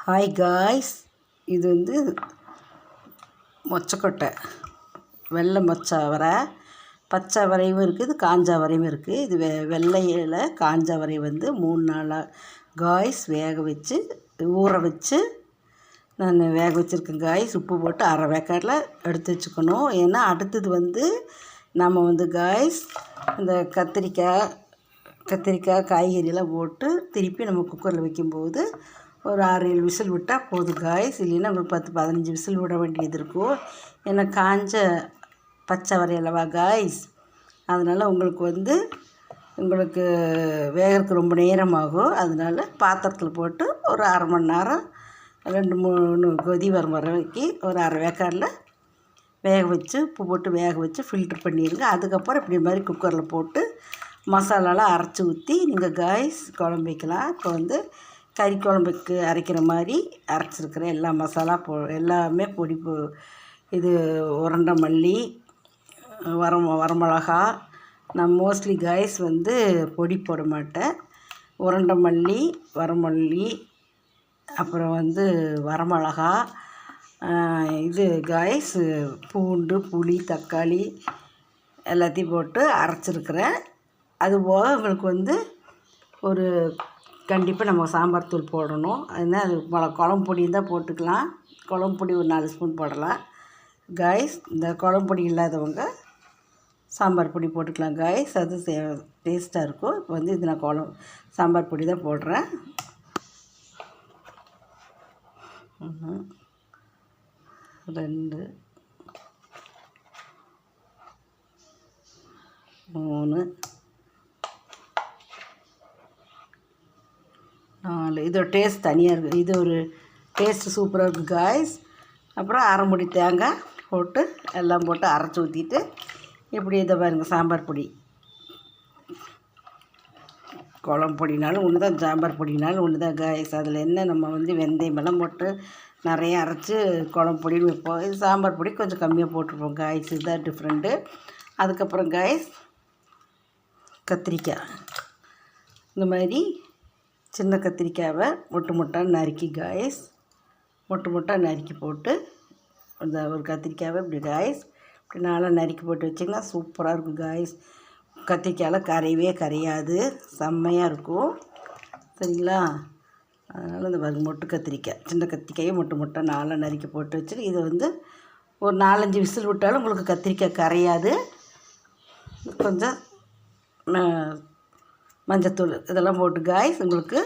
Hi guys, இது மொச்சக்கொட்டை, வெள்ளை மொச்சை அவரை, பச்சை அவரையும் இருக்குது, காஞ்ச அவரையும் இருக்குது. இது வெள்ளையில் காஞ்ச அவரை 3 நாளாக காய்ஸ் வேக வச்சு ஊற வச்சு நான் வேக வச்சுருக்கேன் காய்ஸ். உப்பு போட்டு அரை வேக்காட்டில் எடுத்து வச்சுக்கணும். ஏன்னா அடுத்தது நம்ம காய்ஸ் இந்த கத்திரிக்காய் காய்கறியெல்லாம் போட்டு திருப்பி நம்ம குக்கரில் வைக்கும்போது ஒரு 6-7 விசில் விட்டால் போதும் காய்ஸ். இல்லைன்னா உங்களுக்கு 10-15 விசில் விட வேண்டியது இருக்கும். ஏன்னா காஞ்ச பச்சை வரையலவா காய்ஸ், அதனால் உங்களுக்கு வேகிறதுக்கு ரொம்ப நேரம் ஆகும். அதனால் பாத்திரத்தில் போட்டு ஒரு அரை மணி நேரம் 2-3 கொதி வரும் வரைக்கும் ஒரு அரை வேக்காடில் வேக வச்சு உப்பு போட்டு வேக வச்சு ஃபில்ட்ரு பண்ணிடுங்க. அதுக்கப்புறம் இப்படி மாதிரி குக்கரில் போட்டு மசாலாலாம் அரைச்சி ஊற்றி நீங்கள் காய்ஸ் குழம்பு வைக்கலாம். இப்போ கறி குழம்புக்கு அரைக்கிற மாதிரி அரைச்சிருக்கிறேன். எல்லா மசாலா எல்லாமே பொடி இது உருண்டை மல்லி, வரமிளகா. நான் மோஸ்ட்லி காய்ஸ் பொடி போட மாட்டேன். உருண்டை மல்லி, வரமல்லி, அப்புறம் வரமிளகா, இது காய்ஸ் பூண்டு, புளி, தக்காளி எல்லாத்தையும் போட்டு அரைச்சிருக்கிறேன். அதுபோக உங்களுக்கு ஒரு கண்டிப்பாக நம்ம சாம்பார் தூள் போடணும். அதனால் அது குழம்பு பொடி இருந்தால் போட்டுக்கலாம். குழம்பு பொடி ஒரு 4 ஸ்பூன் போடலாம் காய்ஸ். இந்த குழம்பு பொடி இல்லாதவங்க சாம்பார் பொடி போட்டுக்கலாம் காய்ஸ். அது டேஸ்ட்டாக இருக்கும். இப்போ இது நான் சாம்பார் பொடி தான் போடுறேன். 1 2 3 4. இதோட டேஸ்ட் தனியாக இருக்குது. இது ஒரு டேஸ்ட்டு சூப்பராக இருக்குது காய்ஸ். அப்புறம் அரை முடி தேங்காய் போட்டு எல்லாம் போட்டு அரைச்சி ஊற்றிட்டு இப்படி இதை பாருங்கள், சாம்பார் பொடி. குழம்பு பொடினாலும் ஒன்று தான், சாம்பார் பொடினாலும் ஒன்று தான் காய்ஸ். அதில் என்ன நம்ம வெந்தயமெல்லாம் போட்டு நிறைய அரைச்சி குழம்பு பொடின்னு வைப்போம். இது சாம்பார் பொடி கொஞ்சம் கம்மியாக போட்டிருப்போம் காய்ஸ். இதுதான் டிஃப்ரெண்ட்டு. அதுக்கப்புறம் காய்ஸ் கத்திரிக்காய், இந்த மாதிரி சின்ன கத்திரிக்காவை மொட்டாக நறுக்கி காய்ஸ், மொட்டாக நறுக்கி போட்டு அந்த ஒரு கத்திரிக்காவை இப்படி காய்ஸ் இப்படி நாளாக நறுக்கி போட்டு வச்சிங்கன்னா சூப்பராக இருக்கும் காய்ஸ். கத்திரிக்காயில் கரையவே கரையாது, செம்மையாக இருக்கும். சரிங்களா? அதனால் இந்த மொட்டு கத்திரிக்காய், சின்ன கத்திரிக்காயை மொட்டாக நாளாக நறுக்கி போட்டு வச்சுட்டு இது ஒரு 4-5 விசில் விட்டாலும் உங்களுக்கு கத்திரிக்காய் கரையாது. கொஞ்சம் மஞ்சத்தூள் இதெல்லாம் போட்டு காய்ஸ் உங்களுக்கு